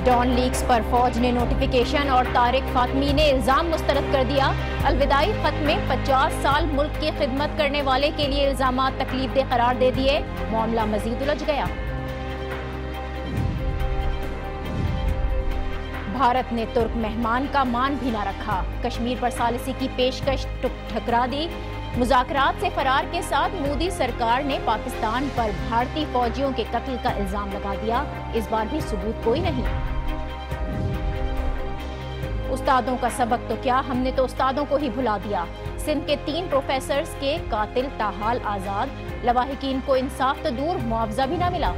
Don leaks पर फौज ने नोटिफिकेशन और तारिक फातमी ने इल्जाम मुस्तरद कर दिया। अलविदाई खत में 50 साल मुल्क की खिदमत करने वाले के लिए इल्जामात तकलीफदेह करार दे दिए। मामला मजीद उलझ गया। भारत ने तुर्क मेहमान का मान भी न रखा। कश्मीर पर सालिसी की पेशकश ठुकरा दी। मुज़ाकरात से फरार के साथ मोदी सरकार ने पाकिस्तान पर भारतीय फौजियों के कत्ल का इल्जाम लगा दिया। इस बार भी सबूत कोई नहीं। उस्तादों का सबक तो क्या, हमने तो उस्तादों को ही भुला दिया। सिंध के 3 प्रोफेसर्स के कातिल ताहाल आजाद। लवाहिकीन को इंसाफ तो दूर, मुआवजा भी ना मिला।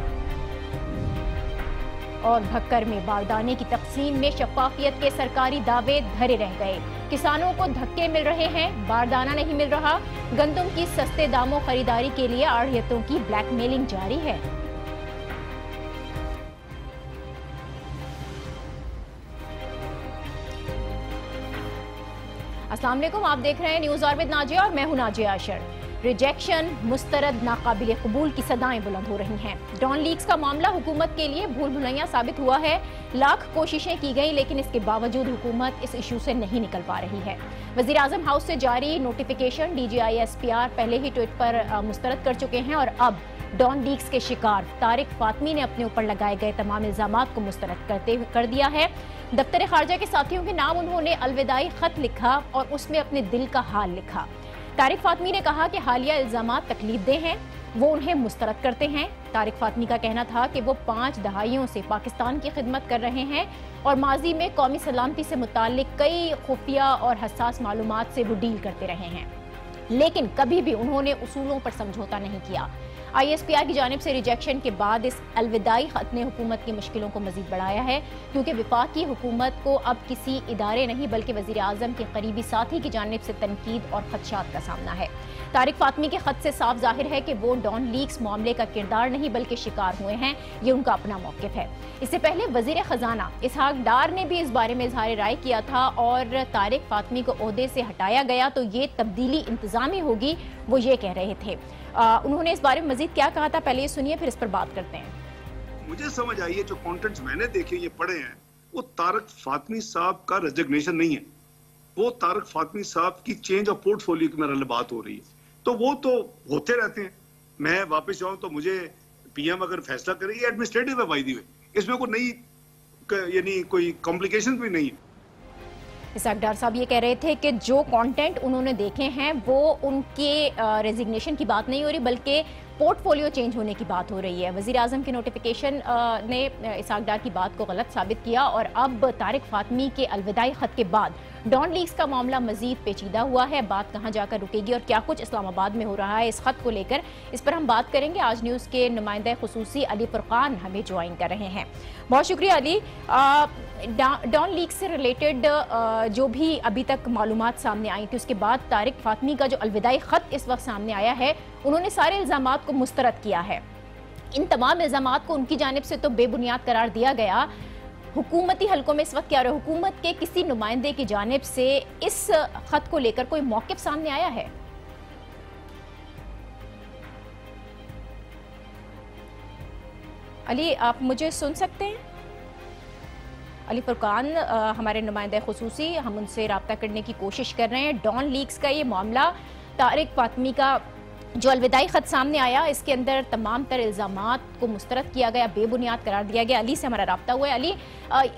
और भक्कर में बारदाने की तकसीम में शफाफियत के सरकारी दावे धरे रह गए। किसानों को धक्के मिल रहे हैं, बारदाना नहीं मिल रहा। गंदम की सस्ते दामों खरीदारी के लिए आढ़ियतों की ब्लैकमेलिंग जारी है। अस्सलाम वालेकुम, आप देख रहे हैं न्यूज़ ऑर विद नाजिया और मैं हूं नाजिया अशर। रिजेक्शन, मुस्तरद, नाकाबिल कबूल की सदाएं बुलंद हो रही हैं। डॉन लीक्स का मामला हुकूमत के लिए भूल भुलैया साबित हुआ है। लाख कोशिशें की गई लेकिन इसके बावजूद हुकूमत इस इशू से नहीं निकल पा रही है। वज़ीर आज़म हाउस से जारी नोटिफिकेशन DGI SPR पहले ही ट्वीट पर मुस्तरद कर चुके हैं और अब डॉन लीक्स के शिकार तारिक फातमी ने अपने ऊपर लगाए गए तमाम इल्जामात को मुस्तरद कर दिया है। दफ्तर खारजा के साथियों के नाम उन्होंने अलविदाई खत लिखा और उसमें अपने दिल का हाल लिखा। तारिक फातमी ने कहा कि हालिया इल्जामात तकलीफदेह हैं, वो उन्हें मुस्तरद करते हैं। तारिक फातमी का कहना था कि वो 5 दहाइयों से पाकिस्तान की खिदमत कर रहे हैं और माजी में कौमी सलामती से मुताल्लिक कई खुफिया और हसास मालूमात से वो डील करते रहे हैं, लेकिन कभी भी उन्होंने उसूलों पर समझौता नहीं किया। ISPR की जानिब से रिजेक्शन के बाद इस अलविदाई खत ने हुकूमत की मुश्किलों को मजीद बढ़ाया है, क्योंकि वफाकी हुकूमत को अब किसी इदारे नहीं बल्कि वज़ीर आज़म के करीबी साथी की जानिब से तनकीद और खदशात का सामना है। तारिक फातमी के खत से साफ जाहिर है कि वो डॉन लीक्स मामले का किरदार नहीं बल्कि शिकार हुए हैं। ये उनका अपना मौक़िफ़ है। इससे पहले वज़ीर ख़जाना इसहाक डार ने भी इस बारे में इज़हार राय किया था और तारिक फातमी को ओहदे से हटाया गया तो ये तब्दीली इंतज़ामी होगी, वो ये कह रहे थे। उन्होंने इस बारे में मजीद क्या कहा था, पहले ये सुनिए फिर इस पर बात करते हैं। मुझे समझ आई है, जो कंटेंट्स मैंने देखे ये पढ़े हैं, वो तारिक फातमी साहब का रेजिग्नेशन नहीं है, वो तारिक फातमी साहब की चेंज ऑफ पोर्टफोलियो की मेरे बात हो रही है। तो वो तो होते रहते हैं। मैं वापस जाऊं तो मुझे PM अगर फैसला करे, ये एडमिनिस्ट्रेटिव है बाय द वे, इसमें कोई नई यानी कोई कॉम्प्लिकेशन भी नहीं है। इसहाक डार साहब ये कह रहे थे कि जो कंटेंट उन्होंने देखे हैं वो उनके रेजिग्नेशन की बात नहीं हो रही बल्कि पोर्टफोलियो चेंज होने की बात हो रही है। वज़ीर आज़म के नोटिफिकेशन ने इसहाक डार की बात को गलत साबित किया और अब तारिक फातमी के अलविदाई खत के बाद डॉन लीक्स का मामला मजीद पेचीदा हुआ है। बात कहाँ जाकर रुकेगी और क्या कुछ इस्लामाबाद में हो रहा है इस खत को लेकर, इस पर हम बात करेंगे। आज न्यूज़ के नुमाइंदा खुसूसी अली फुरकान हमें ज्वाइन कर रहे हैं। बहुत शुक्रिया अली। डॉन लीक्स से रिलेटेड जो भी अभी तक मालूमात सामने आई थी, उसके बाद तारिक फातमी का जो अलविदाई खत इस वक्त सामने आया है, उन्होंने सारे इल्जामात को मुस्तरद किया है। इन तमाम इल्जामात को उनकी जानिब से तो बेबुनियाद करार दिया गया। हुकूमती हलकों में इस वक्त क्या हो रहा है? हुकूमत के किसी नुमाइंदे की जानिब से इस खत को लेकर कोई मौक़िफ़ सामने आया है? अली, आप मुझे सुन सकते हैं? अली फुरकान हमारे नुमाइंदा खुसूसी, हम उनसे रब्ता करने की कोशिश कर रहे हैं। डॉन लीक्स का ये मामला, तारिक फातमी का जो अलविदाई खत सामने आया, इसके अंदर तमाम तर इल्ज़ामात को मुस्तरद किया गया, बेबुनियाद करार दिया गया। अली से हमारा रब्ता हुआ है। अली,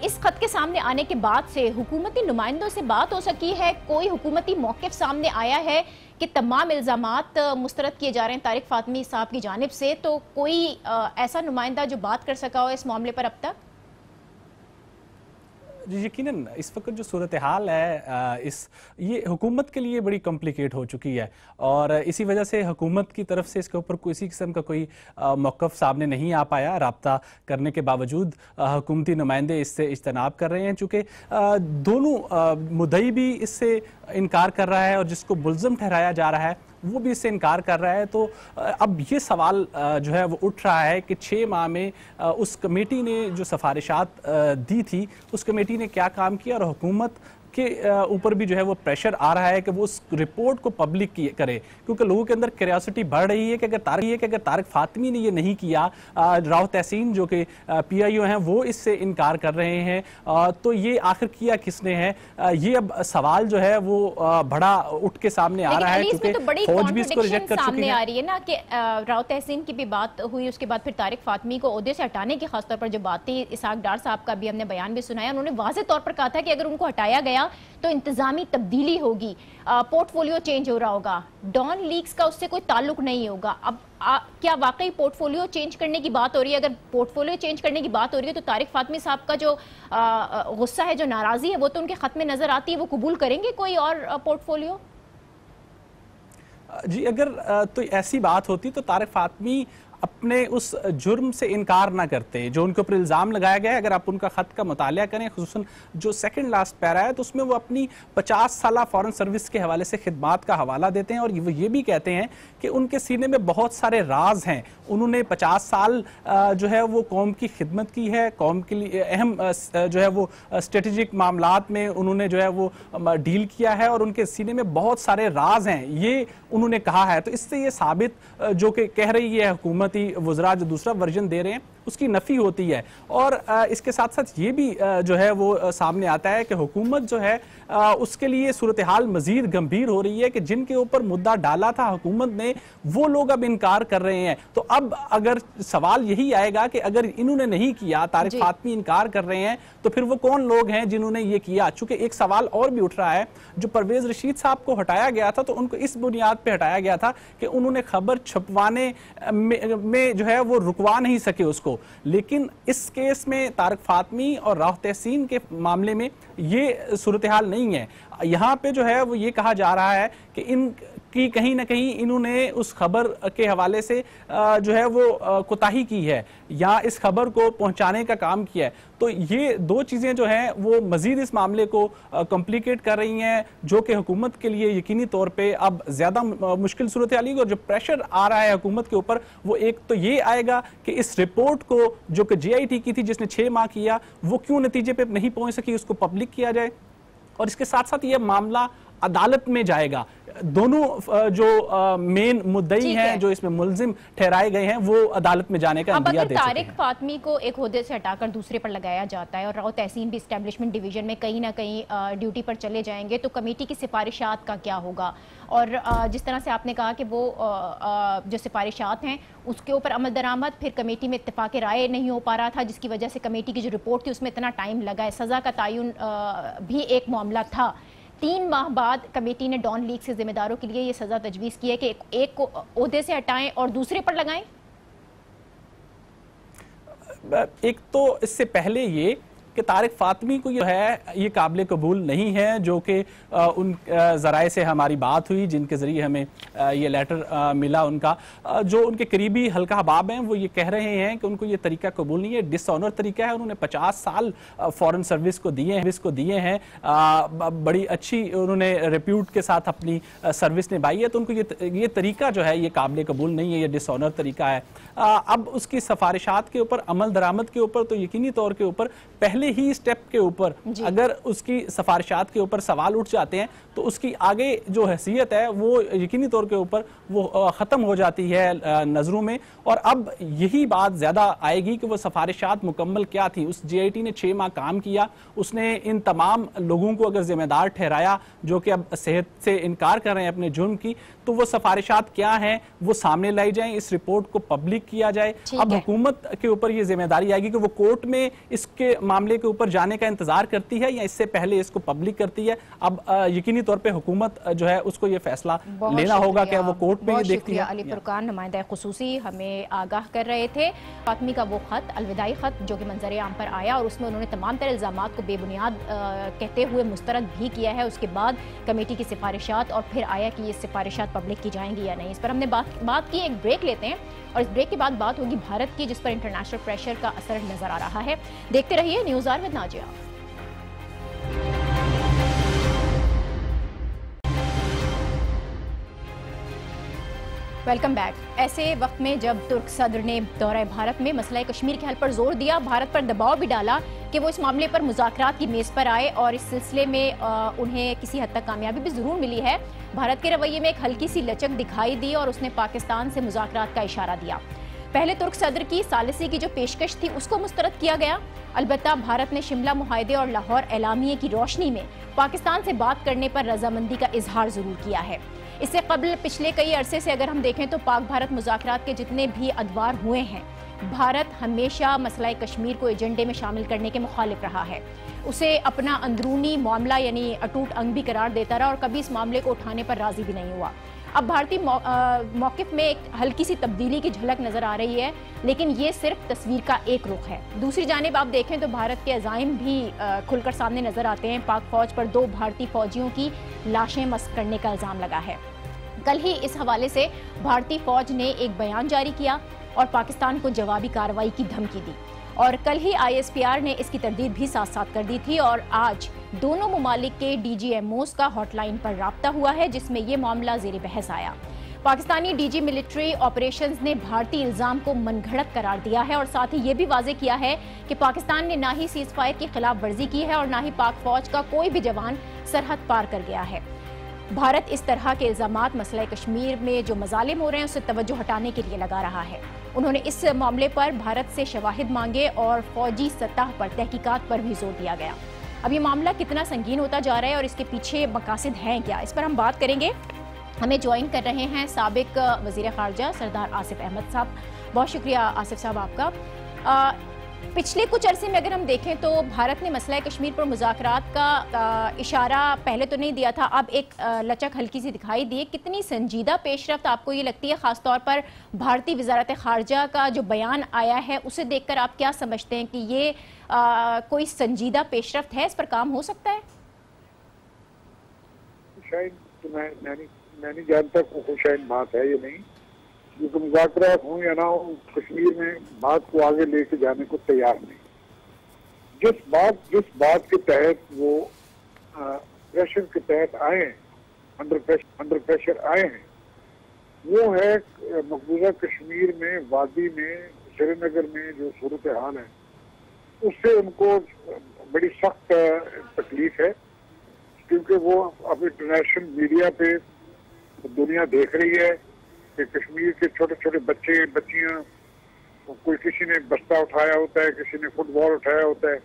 इस खत के सामने आने के बाद से हुकूमती नुमाइंदों से बात हो सकी है? कोई हुकूमती मौक़िफ़ सामने आया है कि तमाम इल्ज़ामात मुस्तरद किए जा रहे हैं तारिक फातमी साहब की जानिब से? तो कोई ऐसा नुमाइंदा जो बात कर सका हो इस मामले पर अब तक? यकीनन इस वक्त जो सूरत हाल है ये हुकूमत के लिए बड़ी कॉम्प्लिकेट हो चुकी है और इसी वजह से हुकूमत की तरफ से इसके ऊपर किसी किस्म का कोई मौक़िफ़ सामने नहीं आ पाया। रब्ता करने के बावजूद हुकूमती नुमाइंदे इससे इज्तनाब कर रहे हैं, चूँकि दोनों मुद्दई भी इससे इनकार कर रहा है और जिसको मुल्ज़िम ठहराया जा रहा है वो भी इससे इनकार कर रहा है। तो अब ये सवाल जो है वो उठ रहा है कि 6 माह में उस कमेटी ने जो सिफारिशात दी थी, उस कमेटी ने क्या काम किया और हुकूमत के ऊपर भी जो है वो प्रेशर आ रहा है कि वो उस रिपोर्ट को पब्लिक करे, क्योंकि लोगों के अंदर क्यूरियोसिटी बढ़ रही है कि अगर तारिक फातमी ने ये नहीं किया, राव तहसीन जो कि PIO हैं वो इससे इनकार कर रहे हैं, तो ये आखिर किया किसने है? ये अब सवाल जो है वो बड़ा उठ के सामने आ रहा है, क्योंकि तो बड़ी फौज भी इसको रिजेक्ट कर चुकी सामने है। आ रही है ना कि राव तहसीन की भी बात हुई, उसके बाद फिर तारिक फातमी को ओहदे से हटाने की खासतौर पर जो बात थी, इसहाक डार साहब का भी हमने बयान भी सुनाया, उन्होंने वाज़ेह तौर पर कहा था कि अगर उनको हटाया गया तो इंतजामी तब्दीली होगी, पोर्टफोलियो चेंज हो रहा होगा, डॉन लीक्स का उससे कोई ताल्लुक नहीं होगा। अब क्या वाकई पोर्टफोलियो चेंज करने की बात हो रही है? अगर पोर्टफोलियो चेंज करने की बात हो रही है तो तारिक फातमी साहब का जो गुस्सा है, जो नाराज़ी है, वो तो उनके खत में नजर आती है। वो कबूल करेंगे कोई और पोर्टफोलियो? जी, अगर तो ऐसी बात होती तो तारिक फातमी अपने उस जुर्म से इनकार ना करते जो उनके ऊपर इल्ज़ाम लगाया गया है। अगर आप उनका ख़त का मुतालिया करें, खुसूसन जो सेकंड लास्ट पैरा है, तो उसमें वो अपनी 50 साला फॉरेन सर्विस के हवाले से खिदमात का हवाला देते हैं और वो ये भी कहते हैं कि उनके सीने में बहुत सारे राज हैं। उन्होंने 50 साल जो है वो कौम की खिदमत की है, कौम के लिए अहम जो है वो स्ट्रेटेजिक मामलात में उन्होंने जो है वो डील किया है और उनके सीने में बहुत सारे राज हैं, ये उन्होंने कहा है। तो इससे ये साबित जो कि कह रही है हुकूमती वज़रा जो दूसरा वर्जन दे रहे हैं उसकी नफ़ी होती है। और इसके साथ साथ ये भी जो है वो सामने आता है कि हुकूमत जो है उसके लिए सूरत हाल मज़ीद गंभीर हो रही है कि जिनके ऊपर मुद्दा डाला था हुकूमत ने, वो लोग अब इनकार कर रहे हैं। तो अब अगर सवाल यही आएगा कि अगर इन्होंने नहीं किया, तारिक फातमी इनकार कर रहे हैं, तो फिर वो कौन लोग हैं जिन्होंने ये किया? चूंकि एक सवाल और भी उठ रहा है, जो परवेज़ रशीद साहब को हटाया गया था तो उनको इस बुनियाद पर हटाया गया था कि उन्होंने खबर छुपवाने में जो है वो रुकवा नहीं सके उसको। लेकिन इस केस में तारिक फातमी और राव तहसीन के मामले में ये सूरत हाल नहीं है। यहाँ पे जो है वो ये कहा जा रहा है कि इनकी कहीं ना कहीं इन्होंने उस खबर के हवाले से जो है वो कोताही की है या इस खबर को पहुंचाने का काम किया है। तो ये दो चीज़ें जो हैं वो मज़ीद इस मामले को कॉम्प्लिकेट कर रही हैं, जो कि हुकूमत के लिए यकीनी तौर पे अब ज़्यादा मुश्किल सूरत हाल है। और जो प्रेशर आ रहा है हुकूमत के ऊपर, वो एक तो ये आएगा कि इस रिपोर्ट को जो कि JIT की थी, जिसने 6 माह किया, वो क्यों नतीजे पे नहीं पहुंच सकी, उसको पब्लिक किया जाए। और इसके साथ साथ ये मामला अदालत में जाएगा। दोनों जो मेन मुद्दई हैं, जो इसमें मुलजिम ठहराए गए हैं, वो अदालत में जाने का इंदिया दे चुके हैं। तारिक फातमी को एक ओहदे से हटाकर दूसरे पर लगाया जाता है और राव तहसीन भी एस्टेब्लिशमेंट डिवीजन में कहीं ना कहीं ड्यूटी पर चले जाएंगे, तो कमेटी की सिफारिशात का क्या होगा? और जिस तरह से आपने कहा कि वो जो सिफारिशात हैं उसके ऊपर अमल दरामद, फिर कमेटी में इत्तेफाक राय नहीं हो पा रहा था, जिसकी वजह से कमेटी की जो रिपोर्ट थी उसमें इतना टाइम लगा है। सज़ा का तयन भी एक मामला था। 3 माह बाद कमेटी ने डॉन लीग से जिम्मेदारों के लिए ये सज़ा तजवीज़ की है कि एक को ओहदे से हटाएं और दूसरे पर लगाएं। एक तो इससे पहले ये कि तारिक फातमी को ये है, ये काबिल कबूल नहीं है, जो कि उन ज़राए से हमारी बात हुई जिनके ज़रिए हमें ये लेटर मिला उनका, जो उनके करीबी हल्का अहबाब हैं, वो ये कह रहे हैं कि उनको ये तरीका कबूल नहीं है, डिसऑनर तरीका है। उन्होंने 50 साल फॉरेन सर्विस को दिए हैं, बड़ी अच्छी उन्होंने रिप्यूट के साथ अपनी सर्विस निभाई है, तो उनको ये तरीका जो है ये काबिल कबूल नहीं है, ये डिसऑनर तरीका है। अब उसकी सिफारिशात के ऊपर, अमल दरामद के ऊपर, तो यकीनी तौर के ऊपर पहले ही स्टेप के ऊपर अगर उसकी सिफारिशात के ऊपर सवाल उठ जाते हैं तो उसकी आगे जो हैसियत है वो यकीनी तौर के ऊपर वो ख़त्म हो जाती है नज़रों में। और अब यही बात ज़्यादा आएगी कि वो सिफारिशात मुकम्मल क्या थी। उस JIT ने 6 माह काम किया, उसने इन तमाम लोगों को अगर जिम्मेदार ठहराया जो कि अब सेहत से इनकार कर रहे हैं अपने जुर्म की, तो वो सिफारिशात क्या हैं वो सामने लाई जाएं, इस रिपोर्ट को पब्लिक किया जाए। अब हुकूमत के ऊपर ये जिम्मेदारी आएगी कि वो कोर्ट में इसके मामले के ऊपर जाने का इंतजार करती है या इससे पहले इसको पब्लिक करती है। अब यकीनी तौर पे हुकूमत जो है उसको ये फैसला लेना होगा कि वो कोर्ट में ये देखती है। अली फुरकान नुमाइंदा खुसूसी हमें आगाह कर रहे थे। फातमी का वो खत, अलविदाई खत जो कि मंजर आम पर आया और उसमें उन्होंने तमाम तरह इल्जामात को बेबुनियाद कहते हुए मुस्तरद भी किया है। उसके बाद कमेटी की सिफारिशात और फिर आया कि ये सिफारिशात पब्लिक की जाएंगी या नहीं। इस पर हमने बात की। एक ब्रेक लेते हैं और इस ब्रेक के बाद बात होगी भारत की, जिस पर इंटरनेशनल प्रेशर का असर नजर आ रहा है। देखते रहिए news hour with Nazia. Welcome back. ऐसे वक्त में जब तुर्क सदर ने दौरे भारत में मसला कश्मीर के हल पर जोर दिया, भारत पर दबाव भी डाला कि वो इस मामले पर मुज़ाकरात की मेज़ पर आए, और इस सिलसिले में उन्हें किसी हद तक कामयाबी भी ज़रूर मिली है। भारत के रवैये में एक हल्की सी लचक दिखाई दी और उसने पाकिस्तान से मुज़ाकरात का इशारा दिया। पहले तुर्क सदर की सालिसी की जो पेशकश थी उसको मुस्तरद किया गया। अलबत्ता भारत ने शिमला मुआहदे और लाहौर एलामिये की रोशनी में पाकिस्तान से बात करने पर रजामंदी का इजहार ज़रूर किया है। इससे कबल पिछले कई अरसे से अगर हम देखें तो पाक भारत मुज़ाकरात के जितने भी अदवार हुए हैं, भारत हमेशा मसला कश्मीर को एजेंडे में शामिल करने के मुखालिफ रहा है। उसे अपना अंदरूनी मामला यानी अटूट अंग भी करार देता रहा और कभी इस मामले को उठाने पर राजी भी नहीं हुआ। अब भारतीय मौक़िफ़ में एक हल्की सी तब्दीली की झलक नज़र आ रही है, लेकिन ये सिर्फ तस्वीर का एक रुख है। दूसरी जानिब आप देखें तो भारत के अज़ाइम भी खुलकर सामने नज़र आते हैं। पाक फ़ौज पर 2 भारतीय फ़ौजियों की लाशें मस्क करने का इल्ज़ाम लगा है। कल ही इस हवाले से भारतीय फ़ौज ने एक बयान जारी किया और पाकिस्तान को जवाबी कार्रवाई की धमकी दी, और कल ही ISPR ने इसकी तरदीद भी साथ साथ कर दी थी। और आज दोनों ममालिक के DGMOs का हॉटलाइन पर राब्ता हुआ है, जिसमें ये मामला ज़ेर बहस आया। पाकिस्तानी DG मिलिट्री ऑपरेशंस ने भारतीय इल्ज़ाम को मनगढ़ंत करार दिया है और साथ ही ये भी वाज़ेह किया है कि पाकिस्तान ने ना ही सीज़ फायर की खिलाफ वर्जी की है और ना ही पाक फ़ौज का कोई भी जवान सरहद पार कर गया है। भारत इस तरह के इल्ज़ामात मसला कश्मीर में जो मज़ालिम हो रहे हैं उससे तवज्जो हटाने के लिए लगा रहा है। उन्होंने इस मामले पर भारत से शवाहिद मांगे और फौजी सतह पर तहकीकात पर भी जोर दिया गया। अब ये मामला कितना संगीन होता जा रहा है और इसके पीछे मकासद हैं क्या, इस पर हम बात करेंगे। हमें ज्वाइन कर रहे हैं साबिक वज़ीर ख़ारजा सरदार आसिफ अहमद साहब। बहुत शुक्रिया आसिफ साहब आपका। पिछले कुछ अरसे में अगर हम देखें तो भारत ने मसला कश्मीर पर मुज़ाकरात का इशारा पहले तो नहीं दिया था, अब एक लचक हल्की सी दिखाई दी है। कितनी संजीदा पेशरफ्त आपको ये लगती है, ख़ास तौर पर भारतीय वज़ारत ख़ारजा का जो बयान आया है उसे देखकर आप क्या समझते हैं कि ये कोई संजीदा पेशरफ्त है, इस पर काम हो सकता है? शायद तो मैं नहीं जानता कोई खुशाइन बात है या नहीं, क्योंकि मुज़ाकरात हों या ना हो, कश्मीर में बात को आगे लेके जाने को तैयार नहीं। जिस बात के तहत वो प्रेशर के तहत आए हैं, अंडर प्रेशर आए हैं, वो है मकबूजा कश्मीर में, वादी में, श्रीनगर में जो सूरत हाल है उससे उनको बड़ी सख्त तकलीफ है, क्योंकि वो अब इंटरनेशनल मीडिया पे दुनिया देख रही है कि कश्मीर के छोटे छोटे बच्चे बच्चियां, कोई किसी ने बस्ता उठाया होता है, किसी ने फुटबॉल उठाया होता है,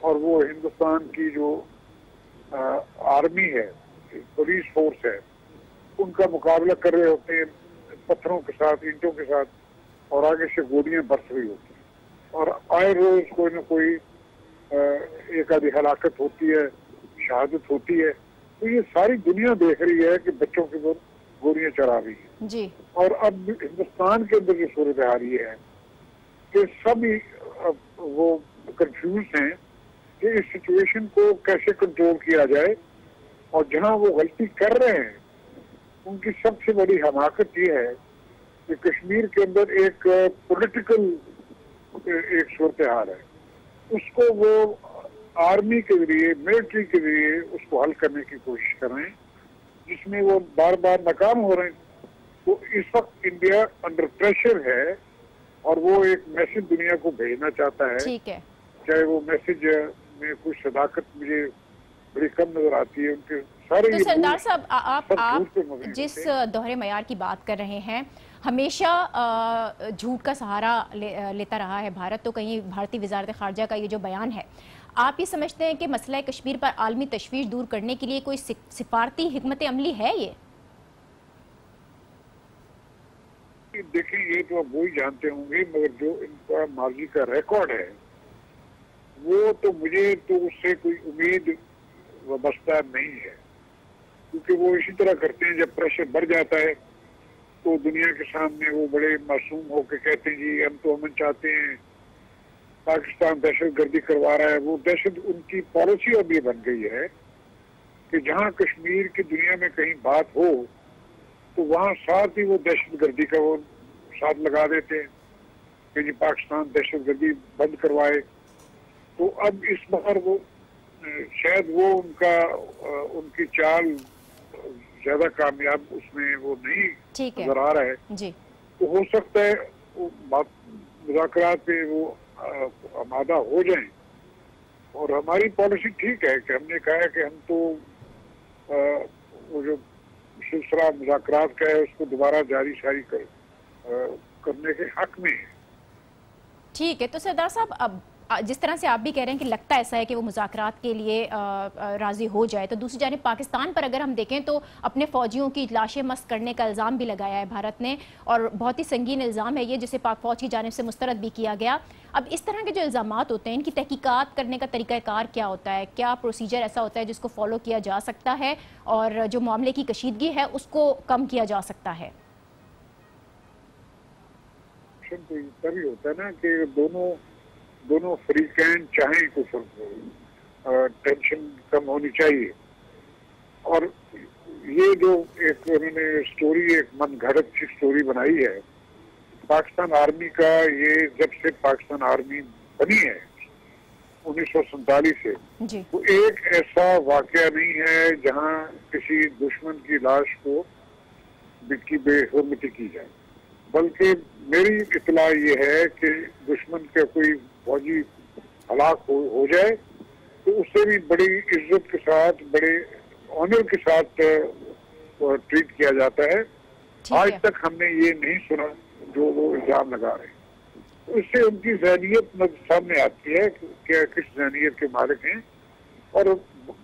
और वो हिंदुस्तान की जो आर्मी है, पुलिस फोर्स है, उनका मुकाबला कर रहे होते हैं पत्थरों के साथ, ईंटों के साथ, और आगे से गोलियां बरस रही होती हैं और आए रोज कोई न कोई एक आधी हलाकत होती है, शहादत होती है। तो ये सारी दुनिया देख रही है कि बच्चों के ऊपर गोलियां चला रही है जी। और अब हिंदुस्तान के अंदर जो सूरत आ रही है कि सभी वो कंफ्यूज हैं कि इस सिचुएशन को कैसे कंट्रोल किया जाए, और जहां वो गलती कर रहे हैं उनकी सबसे बड़ी हमाकत ये है कि कश्मीर के अंदर एक पॉलिटिकल एक सूरत हाल है, उसको वो आर्मी के जरिए, मिलिट्री के जरिए उसको हल करने की कोशिश कर रहे हैं, जिसमें वो बार बार नाकाम हो रहे हैं। तो इस वक्त इंडिया अंडर प्रेशर है और वो एक मैसेज दुनिया को भेजना चाहता है। ठीक है, चाहे वो मैसेज में कुछ सदाकत मुझे बड़ी कम नजर आती है उनके सारे। तो सरदार साहब आप जिस दोहरे मयार की बात कर रहे हैं, हमेशा झूठ का सहारा लेता रहा है भारत, तो कहीं भारतीय वज़ारत ख़ारजा का ये जो बयान है, आप ये समझते हैं कि मसला कश्मीर पर आलमी तशवीश दूर करने के लिए कोई सिफारती हिकमत अमली है? ये देखिए, ये तो अब वही जानते होंगे, मगर जो इनका माजी का रिकॉर्ड है वो तो मुझे तो उससे कोई उम्मीद वाबस्ता नहीं है, क्योंकि वो इसी तरह करते हैं। जब प्रेशर बढ़ जाता है तो दुनिया के सामने वो बड़े मासूम होकर कहते हैं जी हम तो अमन चाहते हैं, पाकिस्तान दहशत गर्दी करवा रहा है। वो दहशत, उनकी पॉलिसी अब ये बन गई है कि जहां कश्मीर की दुनिया में कहीं बात हो तो वहां साथ ही वो दहशत गर्दी का वो साथ लगा देते हैं कि जी पाकिस्तान दहशत गर्दी बंद करवाए। तो अब इस बार वो शायद वो उनकी चाल ज्यादा कामयाब उसमें वो नहीं ठीक है नजर आ रहा है जी। तो हो सकता है वो मुज़ाकरात पे वो आमादा हो जाएं। और हमारी पॉलिसी ठीक है कि हमने कहा है कि हम तो वो जो सिलसिला मुज़ाकरात का है उसको दोबारा जारी करने के हक में है। ठीक है, तो सरदार साहब अब जिस तरह से आप भी कह रहे हैं कि लगता ऐसा है कि वो मुज़ाकरात के लिए राज़ी हो जाए, तो दूसरी जानिब पाकिस्तान पर अगर हम देखें तो अपने फ़ौजियों की लाशें मस्त करने का इल्ज़ाम भी लगाया है भारत ने, और बहुत ही संगीन इल्ज़ाम है ये, जिसे पाक फ़ौज की जानिब से मुस्तरद भी किया गया। अब इस तरह के जो इल्ज़ामात होते हैं, इनकी तहकीकात करने का तरीक़ाकार क्या होता है? क्या प्रोसीजर ऐसा होता है जिसको फॉलो किया जा सकता है और जो मामले की कशीदगी है उसको कम किया जा सकता है? तो तभी होता है ना कि दोनों फरीकैन चाहें कुछ टेंशन कम होनी चाहिए। और ये जो एक उन्होंने स्टोरी, एक मनगढ़ंत सी स्टोरी बनाई है पाकिस्तान आर्मी का, ये जब से पाकिस्तान आर्मी बनी है 1947 से, तो एक ऐसा वाकया नहीं है जहां किसी दुश्मन की लाश को की बेहुरमती की जाए। बल्कि मेरी इत्तला ये है कि दुश्मन का कोई फौजी हलाक हो जाए तो उससे भी बड़ी इज्जत के साथ, बड़े ऑनर के साथ ट्रीट किया जाता है। आज तक हमने ये नहीं सुना जो वो इल्जाम लगा रहे हैं। तो इससे उनकी ज़हनियत सामने आती है कि किस ज़हनियत के मालिक हैं। और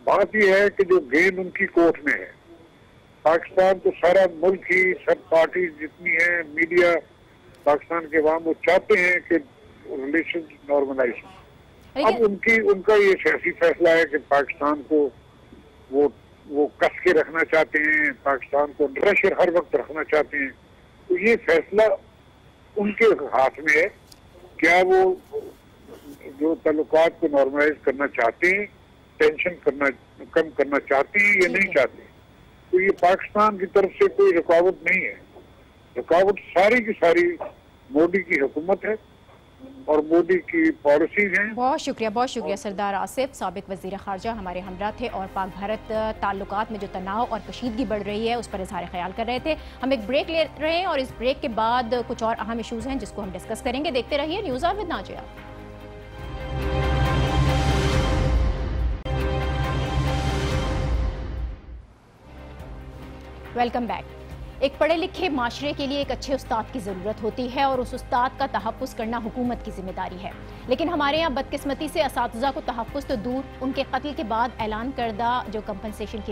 बात यह है कि जो गेंद उनकी कोर्ट में है, पाकिस्तान तो सारा मुल्क ही, सब पार्टी जितनी है, मीडिया, पाकिस्तान के अवाम, वो चाहते हैं कि रिलेशन नॉर्मलाइज। अब उनका ये सियासी फैसला है कि पाकिस्तान को वो कस के रखना चाहते हैं, पाकिस्तान को प्रेशर हर वक्त रखना चाहते हैं। तो ये फैसला उनके हाथ में है। क्या वो जो ताल्लुकात को नॉर्मलाइज करना चाहते हैं, टेंशन कम करना चाहते हैं या नहीं चाहते? तो ये पाकिस्तान की तरफ से कोई रुकावट नहीं है। रुकावट सारी की सारी मोदी की हुकूमत है और मोदी की पॉलिसीज हैं। बहुत शुक्रिया सरदार आसिफ, साबिक वज़ीर ख़ारजा हमारे हमरा थे और पाक भारत ताल्लुकात में जो तनाव और कशीदगी बढ़ रही है उस पर इज़हार ख्याल कर रहे थे। हम एक ब्रेक ले रहे हैं और इस ब्रेक के बाद कुछ और अहम इशूज़ हैं जिसको हम डिस्कस करेंगे। देखते रहिए news on with Nazia. Welcome back. एक पढ़े लिखे माशरे के लिए एक अच्छे उस्ताद की ज़रूरत होती है और उस उस्ताद का तहफ़्फ़ुज़ करना हुकूमत की जिम्मेदारी है। लेकिन हमारे यहाँ बदकिस्मती से असातिज़ा को तहफ़्फ़ुज़ तो दूर, उनके कत्ल के बाद ऐलान करदा जो कंपनसेशन की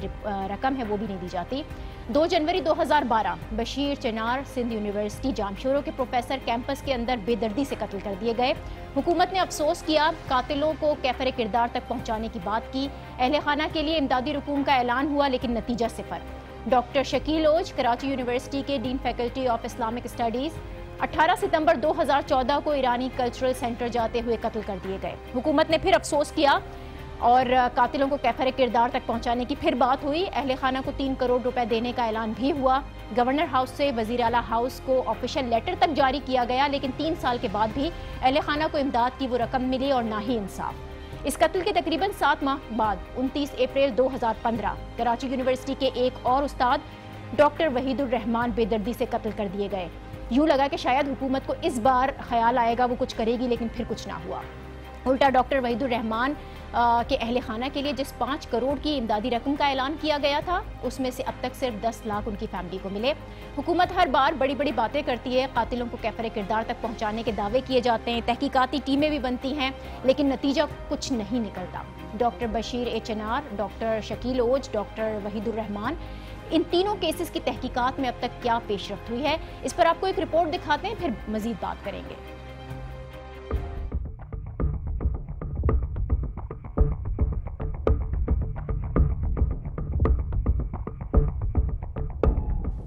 रकम है वो भी नहीं दी जाती। 2 जनवरी 2012 बशीर चनार सिंध यूनिवर्सिटी जामशोरों के प्रोफेसर कैंपस के अंदर बेदर्दी से कत्ल कर दिए गए। हुकूमत ने अफसोस किया, कातिलों को कैफर किरदार तक पहुँचाने की बात की। अहले खाना के लिए इमदादी रकूम का ऐलान हुआ लेकिन नतीजा सिफर। डॉक्टर शकील ओज कराची यूनिवर्सिटी के dean faculty of Islamic studies 18 सितंबर 2014 को ईरानी कल्चरल सेंटर जाते हुए कत्ल कर दिए गए। हुकूमत ने फिर अफसोस किया और कातिलों को कैफर किरदार तक पहुंचाने की फिर बात हुई। अहले खाना को 3 करोड़ रुपए देने का ऐलान भी हुआ। गवर्नर हाउस से वज़ीर आला हाउस को ऑफिशियल लेटर तक जारी किया गया, लेकिन 3 साल के बाद भी अहले खाना को इमदाद की वो रकम मिली और ना ही इंसाफ। इस कत्ल के तकरीबन 7 माह बाद 29 अप्रैल 2015 कराची यूनिवर्सिटी के एक और उस्ताद डॉक्टर वहीदुर रहमान बेदर्दी से कत्ल कर दिए गए। यूं लगा कि शायद हुकूमत को इस बार ख्याल आएगा, वो कुछ करेगी, लेकिन फिर कुछ ना हुआ। उल्टा डॉक्टर वहीदुर रहमान के अहले खाना के लिए जिस 5 करोड़ की इमदादी रकम का ऐलान किया गया था उसमें से अब तक सिर्फ 10 लाख उनकी फैमिली को मिले। हुकूमत हर बार बड़ी बड़ी बातें करती है, कातिलों को कैफर किरदार तक पहुंचाने के दावे किए जाते हैं, तहकीकाती टीमें भी बनती हैं, लेकिन नतीजा कुछ नहीं निकलता। डॉक्टर बशीर ए चनार, डॉक्टर शकील ओज, डॉक्टर वहीदुर रहमान, इन तीनों केसेस की तहकीकात में अब तक क्या पेशरफ्त हुई है, इस पर आपको एक रिपोर्ट दिखाते हैं, फिर मजीद बात करेंगे।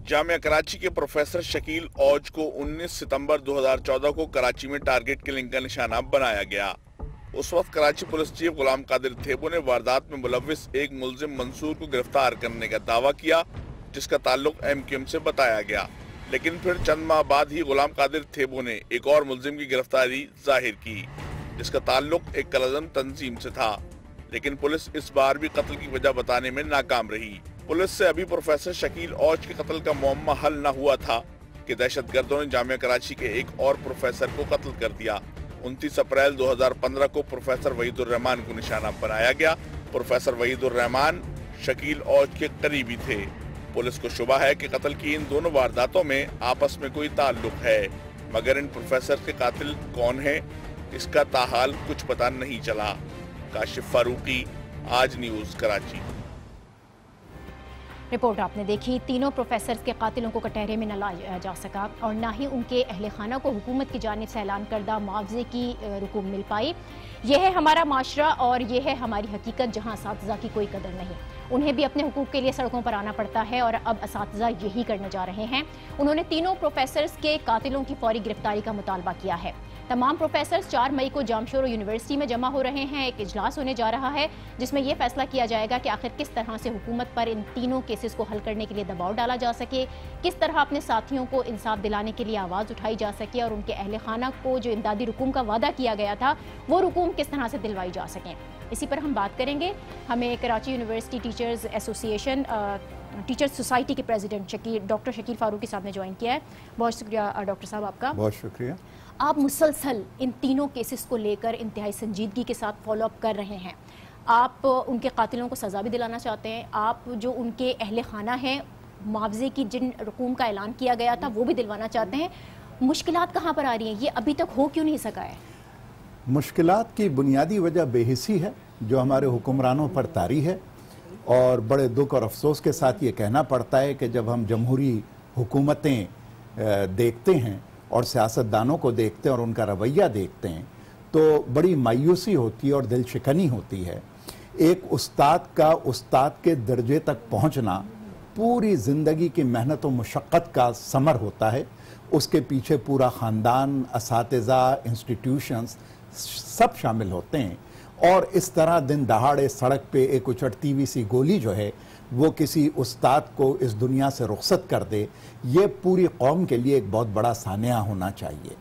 जामिया कराची के प्रोफेसर शकील औज को 19 सितंबर 2014 को कराची में टारगेट किलिंग का निशाना बनाया गया। उस वक्त कराची पुलिस चीफ गुलाम कादिर थेबो ने वारदात में मुलव्विस एक मुलजिम मंसूर को गिरफ्तार करने का दावा किया, जिसका ताल्लुक MQM से बताया गया। लेकिन फिर चंद माह बाद ही गुलाम कादिर थेबो ने एक और मुलजिम की गिरफ्तारी जाहिर की, जिसका ताल्लुक एक कलजम तंजीम से था। लेकिन पुलिस इस बार भी कत्ल की वजह बताने में नाकाम रही। पुलिस से अभी प्रोफेसर शकील औज के कत्ल का मामला हल न हुआ था कि दहशतगर्दों ने जामिया कराची के एक और प्रोफेसर को कत्ल कर दिया। 29 अप्रैल 2015 को प्रोफेसर वहीदुर रहमान को निशाना बनाया गया। प्रोफेसर वहीदुर रहमान शकील औज के करीबी थे। पुलिस को शुबा है कि कत्ल की इन दोनों वारदातों में आपस में कोई ताल्लुक है, मगर इन प्रोफेसर के कातिल कौन है इसका ताहाल कुछ पता नहीं चला। काशिफ फारूकी, आज न्यूज़, कराची। रिपोर्ट आपने देखी। तीनों प्रोफेसर्स के कातिलों को कटहरे में न लाया जा सका और न ही उनके अहले खाना को हुकूमत की जानिब से ऐलान करदा मुआवजे की रकूम मिल पाई। यह है हमारा माशरा और यह है हमारी हकीकत, जहां असातिज़ा की कोई कदर नहीं। उन्हें भी अपने हुकूक के लिए सड़कों पर आना पड़ता है और अब असातिज़ा यही करने जा रहे हैं। उन्होंने तीनों प्रोफेसर्स के कातिलों की फौरी गिरफ्तारी का मुतालबा किया है। तमाम प्रोफेसर्स 4 मई को जामशोरो यूनिवर्सिटी में जमा हो रहे हैं। एक इजलास होने जा रहा है जिसमें यह फैसला किया जाएगा कि आखिर किस तरह से हुकूमत पर इन तीनों केसेस को हल करने के लिए दबाव डाला जा सके, किस तरह अपने साथियों को इंसाफ दिलाने के लिए आवाज़ उठाई जा सके और उनके अहले खाना को जो इमदादी रकूम का वादा किया गया था वो रकूम किस तरह से दिलवाई जा सकें। इसी पर हम बात करेंगे। हमें Karachi university teachers association teachers society के प्रेसिडेंट डॉक्टर शकील फारूकी साहब ने ज्वाइन किया है। बहुत शुक्रिया डॉक्टर साहब आपका। बहुत शुक्रिया। आप मुसलसल इन तीनों केसेस को लेकर इंतहाई संजीदगी के साथ फॉलो अप कर रहे हैं। आप उनके कातिलों को सज़ा भी दिलाना चाहते हैं, आप जो उनके अहले खाना हैं मुआवजे की जिन रकूम का ऐलान किया गया था वो भी दिलवाना चाहते हैं। मुश्किलात कहाँ पर आ रही हैं? ये अभी तक हो क्यों नहीं सका है? मुश्किलात की बुनियादी वजह बेहिसी है जो हमारे हुक्मरानों पर तारी है, और बड़े दुख और अफसोस के साथ ये कहना पड़ता है कि जब हम जमहूरी हुकूमतें देखते हैं और सियासतदानों को देखते हैं और उनका रवैया देखते हैं तो बड़ी मायूसी होती है और दिल शिकनी होती है। एक उस्ताद का उस्ताद के दर्जे तक पहुंचना पूरी ज़िंदगी की मेहनत और मुशक्क़त का समर होता है। उसके पीछे पूरा ख़ानदान, असातिज़ा, इंस्टीट्यूशंस सब शामिल होते हैं, और इस तरह दिन दहाड़े सड़क पे एक उचटती हुई सी गोली जो है वो किसी उस्ताद को इस दुनिया से रुखसत कर दे, ये पूरी कौम के लिए एक बहुत बड़ा सानिया होना चाहिए।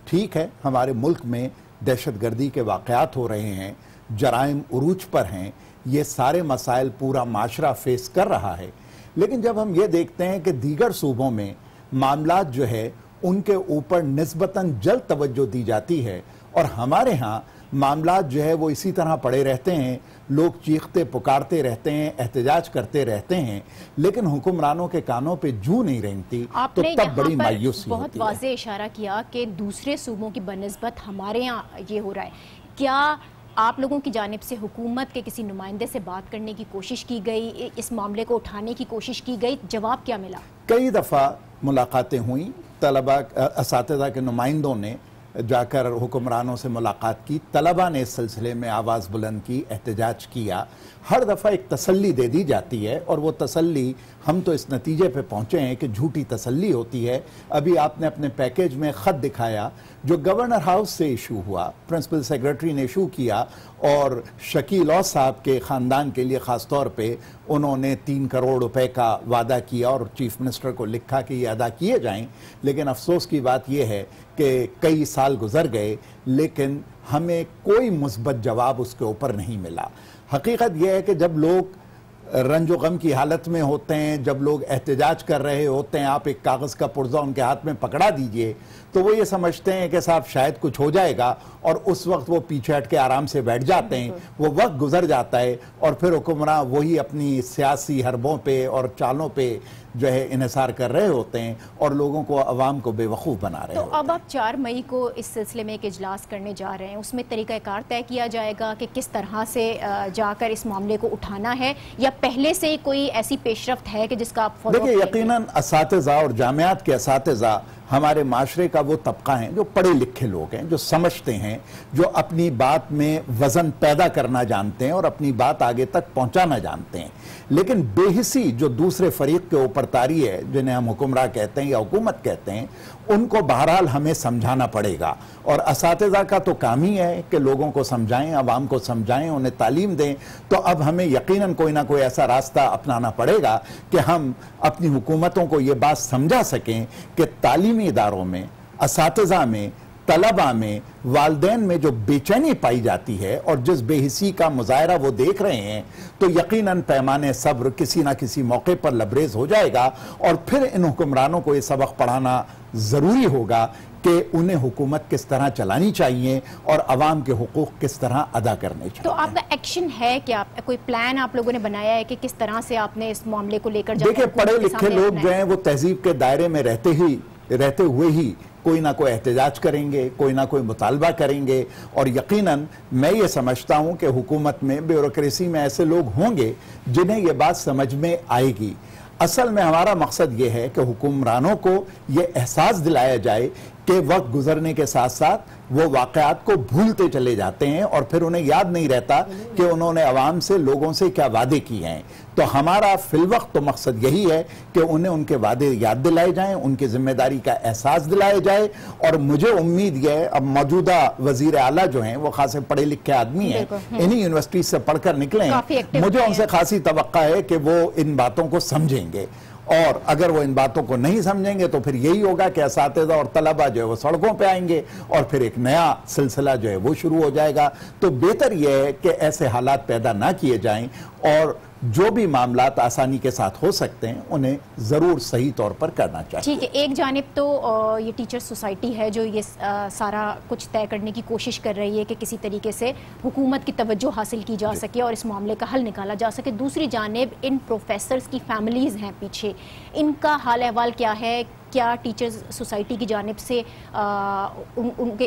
ठीक है, हमारे मुल्क में दहशतगर्दी के वाक़यात हो रहे हैं, जराइम उरूज पर हैं, ये सारे मसाइल पूरा माशरा फेस कर रहा है, लेकिन जब हम ये देखते हैं कि दीगर सूबों में मामलात जो है उनके ऊपर निस्बतन जल्द तवज्जो दी जाती है और हमारे यहाँ मामलात जो है वो इसी तरह पड़े रहते हैं, लोग चीखते पुकारते रहते हैं, एहतजाज करते रहते हैं, लेकिन हुक्मरानों के कानों पे जू नहीं रेंगती, तो तब बड़ी मायूसी बहुत होती है। वाज़ेह इशारा किया कि दूसरे सूबों की बनिस्बत हमारे यहाँ ये हो रहा है। क्या आप लोगों की जानिब से हुकूमत के किसी नुमाइंदे से बात करने की कोशिश की गई, इस मामले को उठाने की कोशिश की गई? जवाब क्या मिला? कई दफ़ा मुलाकातें हुई, तलबा असातिज़ा के नुमाइंदों ने जाकर हुक्मरानों से मुलाकात की, तलबा ने इस सिलसिले में आवाज़ बुलंद की, एहतजाज किया। हर दफ़ा एक तसल्ली दे दी जाती है और वो तसल्ली हम तो इस नतीजे पे पहुँचे हैं कि झूठी तसल्ली होती है। अभी आपने अपने पैकेज में ख़त दिखाया जो गवर्नर हाउस से इशू हुआ, प्रिंसिपल सेक्रेटरी ने इशू किया और शकील औज साहब के ख़ानदान के लिए ख़ास तौर पे उन्होंने 3 करोड़ रुपए का वादा किया और चीफ मिनिस्टर को लिखा कि ये अदा किए जाएं। लेकिन अफसोस की बात यह है कि कई साल गुजर गए लेकिन हमें कोई मुस्बत जवाब उसके ऊपर नहीं मिला। हकीकत यह है कि जब लोग रंजो गम की हालत में होते हैं, जब लोग एहतजाज कर रहे होते हैं, आप एक कागज़ का पुर्जा उनके हाथ में पकड़ा दीजिए तो वो ये समझते हैं कि साहब शायद कुछ हो जाएगा और उस वक्त वो पीछे हट के आराम से बैठ जाते हैं। वो वक्त गुजर जाता है और फिर हुक्मरान वही अपनी सियासी हरबों पे और चालों पे जो है इन्हिसार कर रहे होते हैं और लोगों को, अवाम को बेवकूफ़ बना रहे होते हैं। अब आप 4 मई को इस सिलसिले में एक इजलास करने जा रहे हैं, उसमें तरीक़ाकार तय किया जाएगा कि किस तरह से जाकर इस मामले को उठाना है, या पहले से ही कोई ऐसी पेशरफ्त है कि जिसका आप फॉलो? देखिए, यकीनन असातिज़ा और जामियात के असातिज़ा हमारे माशरे का वो तबका है जो पढ़े लिखे लोग हैं, जो समझते हैं, जो अपनी बात में वज़न पैदा करना जानते हैं और अपनी बात आगे तक पहुंचाना जानते हैं। लेकिन बेहिसी जो दूसरे फरीक के ऊपर तारी है, जिन्हें हम हुक्मरान कहते हैं या हुकूमत कहते हैं, उनको बहरहाल हमें समझाना पड़ेगा और असातिज़ा का तो काम ही है कि लोगों को समझाएं, अवाम को समझाएं, उन्हें तालीम दें। तो अब हमें यकीनन कोई ना कोई ऐसा रास्ता अपनाना पड़ेगा कि हम अपनी हुकूमतों को ये बात समझा सकें कि तालीमी इदारों में, असातिज़ा में तलबा में, वालदैन में जो बेचैनी पाई जाती है और जिस बेहिसी का मुजाहरा वो देख रहे हैं, तो यकीनन पैमाने सब्र किसी ना किसी मौके पर लबरेज हो जाएगा और फिर इन हुक्मरानों को ये सबक पढ़ाना ज़रूरी होगा कि उन्हें हुकूमत किस तरह चलानी चाहिए और अवाम के हुकूक किस तरह अदा करने चाहिए। तो आपका एक्शन है क्या? कोई प्लान आप लोगों ने बनाया है कि किस तरह से आपने इस मामले को लेकर? देखिए, पढ़े लिखे लोग जो हैं वो तहजीब के दायरे में रहते हुए ही कोई ना कोई एहतजाज करेंगे, कोई ना कोई मुतालबा करेंगे और यकीनन मैं ये समझता हूँ कि हुकूमत में, ब्यूरोक्रेसी में ऐसे लोग होंगे जिन्हें ये बात समझ में आएगी। असल में हमारा मकसद ये है कि हुक्मरानों को ये एहसास दिलाया जाए कि वक्त गुजरने के साथ साथ वो वाक़यात को भूलते चले जाते हैं और फिर उन्हें याद नहीं रहता कि उन्होंने अवाम से, लोगों से क्या वादे किए हैं। तो हमारा फिलवक्त तो मकसद यही है कि उन्हें उनके वादे याद दिलाए जाएं, उनकी जिम्मेदारी का एहसास दिलाया जाए। और मुझे उम्मीद यह है, अब मौजूदा वजीर आला जो हैं वो खासे पढ़े लिखे आदमी हैं, इन्हीं यूनिवर्सिटी से पढ़कर निकले हैं, मुझे उनसे खासी तवक्का है कि वो इन बातों को समझेंगे। और अगर वो इन बातों को नहीं समझेंगे तो फिर यही होगा कि असातिज़ा और तलबा जो है वो सड़कों पे आएंगे और फिर एक नया सिलसिला जो है वो शुरू हो जाएगा। तो बेहतर यह है कि ऐसे हालात पैदा ना किए जाएं और जो भी मामलात आसानी के साथ हो सकते हैं उन्हें ज़रूर सही तौर पर करना चाहिए। ठीक है, एक जानिब तो ये टीचर सोसाइटी है जो ये सारा कुछ तय करने की कोशिश कर रही है कि किसी तरीके से हुकूमत की तवज्जो हासिल की जा सके और इस मामले का हल निकाला जा सके। दूसरी जानिब इन प्रोफेसर्स की फैमिलीज़ हैं पीछे, इनका हाल अहवाल क्या है? क्या टीचर्स सोसाइटी की जानिब से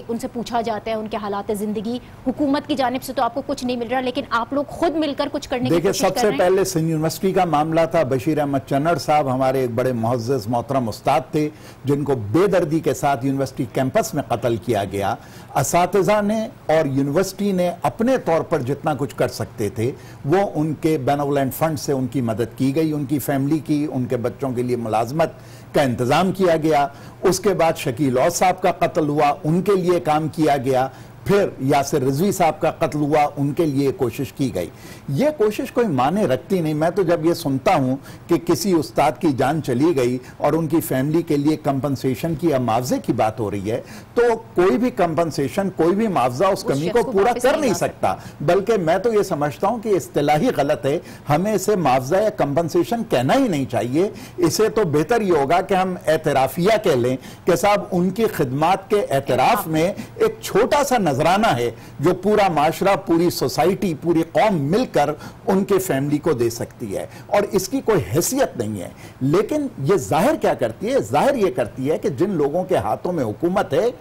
उनसे पूछा जाता है उनके हालात ज़िंदगी? हुकूमत की जानिब से तो आपको कुछ नहीं मिल रहा, लेकिन आप लोग खुद मिलकर कुछ करने की कोशिश कर रहे हैं। सबसे पहले सिंध यूनिवर्सिटी का मामला था। बशीर अहमद चन्नड़ साहब हमारे एक बड़े मुअज़्ज़ज़ मोहतरम उस्ताद थे जिनको बेदर्दी के साथ यूनिवर्सिटी कैंपस में कत्ल किया गया। असातिज़ा ने और यूनिवर्सिटी ने अपने तौर पर जितना कुछ कर सकते थे वो उनके बेनेवोलेंट फंड से उनकी मदद की गई, उनकी फैमिली की, उनके बच्चों के लिए मुलाजमत का इंतजाम किया गया। उसके बाद शकील औद साहब का कत्ल हुआ, उनके लिए काम किया गया। फिर यासिर रिजवी साहब का कत्ल हुआ, उनके लिए कोशिश की गई। ये कोशिश कोई माने रखती नहीं। मैं तो जब ये सुनता हूं कि किसी उस्ताद की जान चली गई और उनकी फैमिली के लिए कंपनसेशन की या मुआवजे की बात हो रही है, तो कोई भी कंपनसेशन, कोई भी मुआवजा उस कमी को पूरा कर नहीं सकता। बल्कि मैं तो ये समझता हूं कि इस्तिलाही गलत है, हमें इसे मुआवजा या कंपनसेशन कहना ही नहीं चाहिए। इसे तो बेहतर ये होगा कि हम एतराफिया कह लें कि साहब उनकी खिदमात के एतराफ में एक छोटा सा नजराना है जो पूरा माशरा, पूरी सोसाइटी, पूरी कौम मिलकर उनके फैमिली को दे सकती है और इसकी कोई हैसियत नहीं है। लेकिन ये जाहिर क्या करती है? जाहिर ये करती है कि जिन लोगों के हाथों में हुकूमत है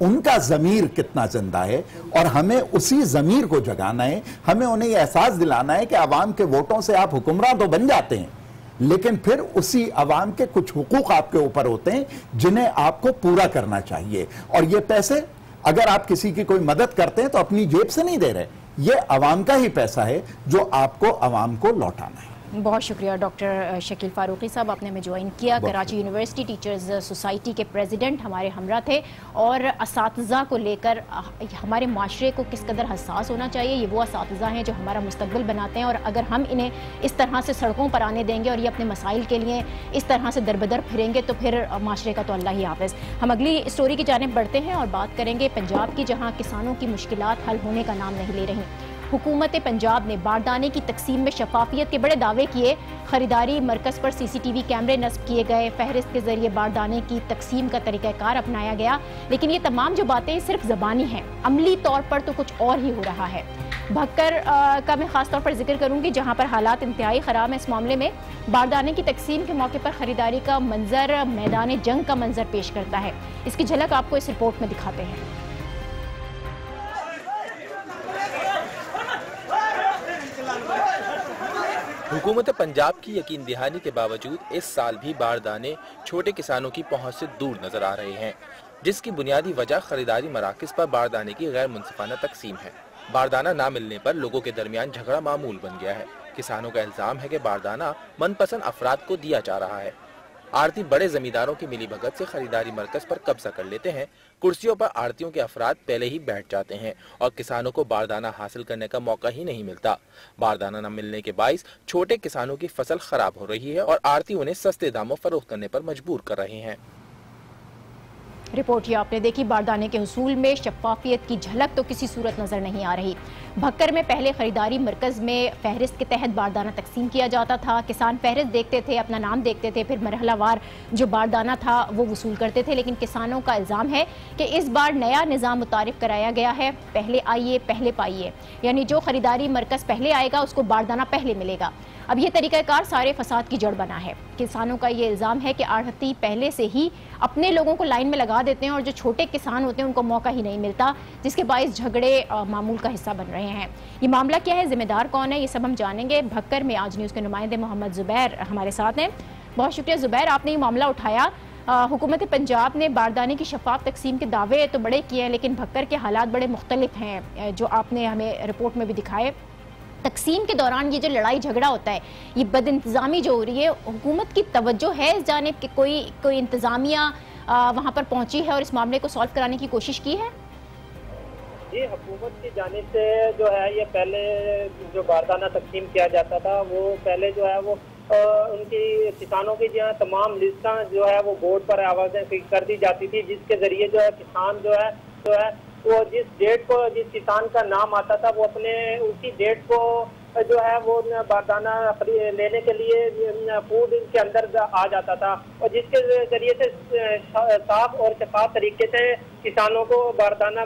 उनका ज़मीर कितना जिंदा है और हमें उसी ज़मीर को जगाना है। हमें उन्हें यह एहसास दिलाना है कि आवाम के वोटों से आप हुक्मरान तो बन जाते हैं, लेकिन फिर उसी अवाम के कुछ हुकूक आपके ऊपर होते हैं जिन्हें आपको पूरा करना चाहिए। और ये पैसे अगर आप किसी की कोई मदद करते हैं तो अपनी जेब से नहीं दे रहे, ये अवाम का ही पैसा है जो आपको अवाम को लौटाना है। बहुत शुक्रिया डॉक्टर शकील फारूकी साहब, आपने हमें ज्वाइन किया। कराची यूनिवर्सिटी टीचर्स सोसाइटी के प्रेसिडेंट हमारे हमरा थे और असातिज़ा को लेकर हमारे माशरे को किस कदर हसास होना चाहिए। ये वो असातिज़ा हैं जो हमारा मुस्तकबिल बनाते हैं और अगर हम इन्हें इस तरह से सड़कों पर आने देंगे और ये अपने मसाइल के लिए इस तरह से दरबदर फिरेंगे तो फिर माशरे का तो अल्लाह ही हाफ़िज़। हम अगली स्टोरी की जानिब बढ़ते हैं और बात करेंगे पंजाब की, जहाँ किसानों की मुश्किलात हल होने का नाम नहीं ले रही। हुकूमत पंजाब ने बारदाने की तकसीम में शफाफियत के बड़े दावे किए। खरीदारी मरकज़ पर CCTV कैमरे नस्ब किए गए, फहरिस्त के जरिए बारदाने की तकसीम का तरीक़ाकार अपनाया गया। लेकिन ये तमाम जो बातें सिर्फ ज़बानी हैं, अमली तौर पर तो कुछ और ही हो रहा है। भक्कर का मैं ख़ास तौर पर जिक्र करूँगी जहाँ पर हालात इंतहाई ख़राब हैं। इस मामले में बारदाने की तकसीम के मौके पर खरीदारी का मंजर मैदान जंग का मंजर पेश करता है। इसकी झलक आपको इस रिपोर्ट में दिखाते हैं। हुकूमत पंजाब की यकीन दहानी के बावजूद इस साल भी बारदाने छोटे किसानों की पहुंच से दूर नजर आ रहे हैं, जिसकी बुनियादी वजह खरीदारी मराकज़ पर बारदाने की गैर मुनसिफाना तकसीम है। बारदाना ना मिलने पर लोगों के दरमियान झगड़ा मामूल बन गया है। किसानों का इल्जाम है कि बारदाना मनपसंद अफराद को दिया जा रहा है। आड़ती बड़े जमींदारों की मिलीभगत से खरीदारी मरकज पर कब्जा कर लेते हैं। कुर्सियों पर आड़तियों के अफराद पहले ही बैठ जाते हैं और किसानों को बारदाना हासिल करने का मौका ही नहीं मिलता। बारदाना न मिलने के बाइस छोटे किसानों की फसल खराब हो रही है और आड़ती उन्हें सस्ते दामों फरोख्त करने पर मजबूर कर रहे हैं। रिपोर्ट ये आपने देखी, बारदाने के हुसूल में शफाफियत की झलक तो किसी सूरत नजर नहीं आ रही। भक्कर में पहले खरीदारी मरकज में फहरिस्त के तहत बारदाना तकसीम किया जाता था। किसान फहरिस्त देखते थे, अपना नाम देखते थे, फिर मरहलावार जो बारदाना था वो वसूल करते थे। लेकिन किसानों का इल्ज़ाम है कि इस बार नया निज़ाम मुतारिफ कराया गया है, पहले आइए पहले पाइए, यानी जो खरीदारी मरकज पहले आएगा उसको बारदाना पहले मिलेगा। अब ये तरीक़ाकार सारे फसाद की जड़ बना है। किसानों का ये इल्ज़ाम है कि आढ़ती पहले से ही अपने लोगों को लाइन में लगा देते हैं और जो छोटे किसान होते हैं उनको मौका ही नहीं मिलता, जिसके बायस झगड़े मामूल का हिस्सा बन रहे हैं। ये मामला क्या है, जिम्मेदार कौन है, ये सब हम जानेंगे। भक्कर में आज न्यूज़ के नुमाइंदे मोहम्मद ज़ुबैर हमारे साथ हैं। बहुत शुक्रिया ज़ुबैर, आपने ये मामला उठाया। हुकूमत पंजाब ने बारदाने की शफाफ तकसीम के दावे तो बड़े किए हैं, लेकिन भक्कर के हालात बड़े मुख्तलिफ हैं, जो आपने हमें रिपोर्ट में भी दिखाए। तकसीम के दौरान ये जो लड़ाई झगड़ा होता है, ये बदइंतज़ामी जो हो रही है, हुकूमत की तवज्जो है इस जानिब कि कोई इंतज़ामिया वहाँ पर पहुँची है और इस मामले को सॉल्व कराने की कोशिश की है? जी, हुकूमत की जानिब से जो है ये पहले जो बारदाना तकसीम किया जाता था वो पहले जो है वो उनकी किसानों की जो तमाम लिस्टां जो है वो बोर्ड पर आवाज़ें कर दी जाती थी, जिसके ज़रिए जो है किसान जो है वो जिस डेट को जिस किसान का नाम आता था वो अपने उसी डेट को जो है वो बारदाना लेने के लिए फूड के अंदर आ जाता था और जिसके जरिए से साफ और शफाफ तरीके से किसानों को बारदाना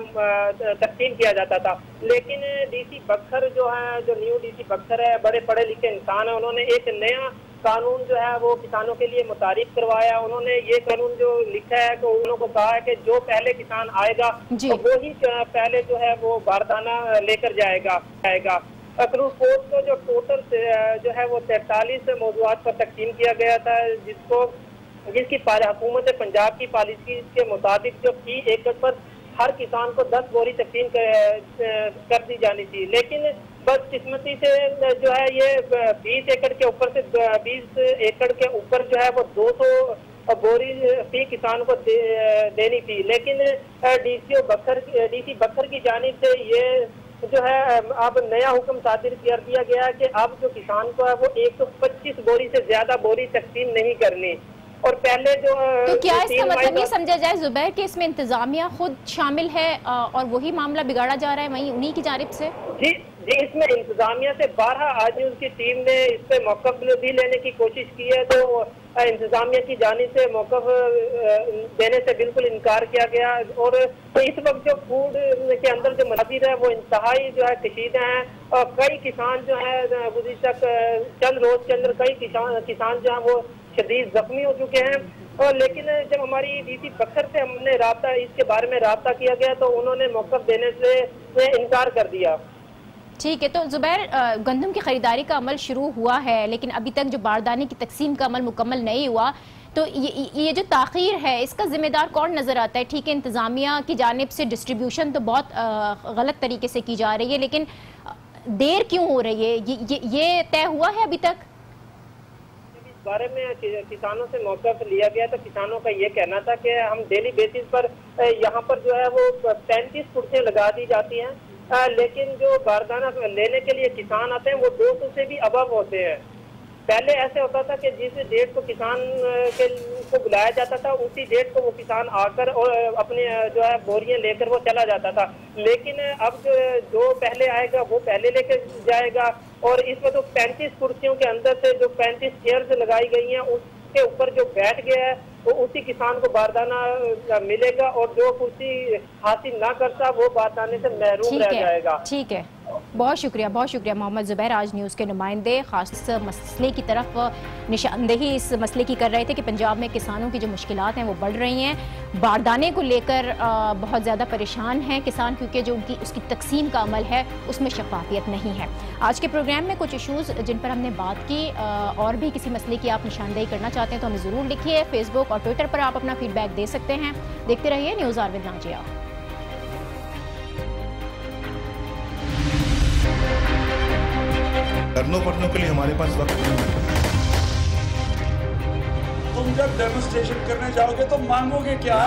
तकसीम किया जाता था। लेकिन डीसी बक्सर जो है, जो न्यू डीसी बक्सर है, बड़े पढ़े लिखे इंसान है, उन्होंने एक नया कानून जो है वो किसानों के लिए मुतारिफ करवाया। उन्होंने ये कानून जो लिखा है तो उन्होंने कहा है कि जो पहले किसान आएगा तो वो ही पहले जो है वो बारदाना लेकर जाएगा। क्रूज फोर्स को जो टोटल जो है वो 43 मौजूआत पर तकसीम किया गया था, जिसकी हुकूमत पंजाब की पॉलिसी के मुताबिक जो फी एकड़ पर हर किसान को 10 बोरी तकसीम कर दी जानी थी। लेकिन बदकिस्मती से जो है ये 20 एकड़ के ऊपर से 20 एकड़ के ऊपर जो है वो 200 बोरी फी किसान को देनी थी। लेकिन डीसी बक्सर की जानिब से ये जो है अब नया हुक्म सादिर कर दिया गया है कि अब जो किसान को है वो 125 बोरी से ज्यादा बोरी तकसीम नहीं करनी। और पहले जो तो क्या इसका मतलब ये समझा जाए ज़ुबैर कि इसमें इंतजामिया खुद शामिल है और वही मामला बिगाड़ा जा रहा है वहीं उन्हीं की जानिब से? जी, इसमें इंतजामिया से 12 आज उसकी टीम ने इस पे मौक़िफ़ भी लेने की कोशिश की है, तो इंतजामिया की जानिब से मौक़िफ़ देने से बिल्कुल इनकार किया गया। और तो इस वक्त जो फूड के अंदर जो मनाजिर है वो इंतहाई जो है कशीदा हैं और कई किसान जो है गुज़िश्ता चंद रोज के अंदर कई किसान जो है वो शदीद जख्मी हो चुके हैं। और लेकिन जब हमारी डीसी बक्सर से हमने इसके बारे में राब्ता किया गया तो उन्होंने मौक़िफ़ देने से इनकार कर दिया। ठीक है, तो ज़ुबैर गंदम की खरीदारी का अमल शुरू हुआ है लेकिन अभी तक जो बारदाने की तकसीम का अमल मुकम्मल नहीं हुआ, तो ये जो ताख़ीर है इसका जिम्मेदार कौन नज़र आता है? ठीक है, इंतज़ामिया की जानिब से डिस्ट्रीब्यूशन तो बहुत गलत तरीके से की जा रही है, लेकिन देर क्यों हो रही है, ये तय हुआ है अभी तक? इस बारे में किसानों से मौक़िफ़ लिया गया तो किसानों का ये कहना था कि हम डेली बेसिस पर यहाँ पर जो है वो 35 कुर्सियाँ लगा दी जाती हैं, लेकिन जो बारदाना लेने के लिए किसान आते हैं वो 200 से भी अबव होते हैं। पहले ऐसे होता था कि जिस डेट को किसान को बुलाया जाता था उसी डेट को वो किसान आकर और अपने जो है बोरियां लेकर वो चला जाता था। लेकिन अब जो पहले आएगा वो पहले लेकर जाएगा और इसमें तो 35 कुर्सियों के अंदर से जो 35 चेयर्स लगाई गई हैं उसके ऊपर जो बैठ गया है वो उसी किसान को बारदाना मिलेगा और जो कुर्सी हासिल ना करता वो बारदाने से महरूम रह जाएगा। ठीक है, बहुत शुक्रिया मोहम्मद ज़ुबैर। आज न्यूज़ के नुमाइंदे खास मसले की तरफ निशानदेही इस मसले की कर रहे थे कि पंजाब में किसानों की जो मुश्किलात हैं वो बढ़ रही हैं। बारदाने को लेकर बहुत ज़्यादा परेशान हैं किसान, क्योंकि जो उसकी तकसीम का अमल है उसमें शफाफियत नहीं है। आज के प्रोग्राम में कुछ इशूज़ जिन पर हमने बात की, और भी किसी मसले की आप निशानदेही करना चाहते हैं तो हमें ज़रूर लिखिए। फेसबुक और ट्विटर पर आप अपना फीडबैक दे सकते हैं। देखते रहिए न्यूज़ आर विद नाजिया। धरनों पढ़नों के लिए हमारे पास वक्त नहीं है। तुम जब डेमोन्स्ट्रेशन करने जाओगे तो मांगोगे क्या?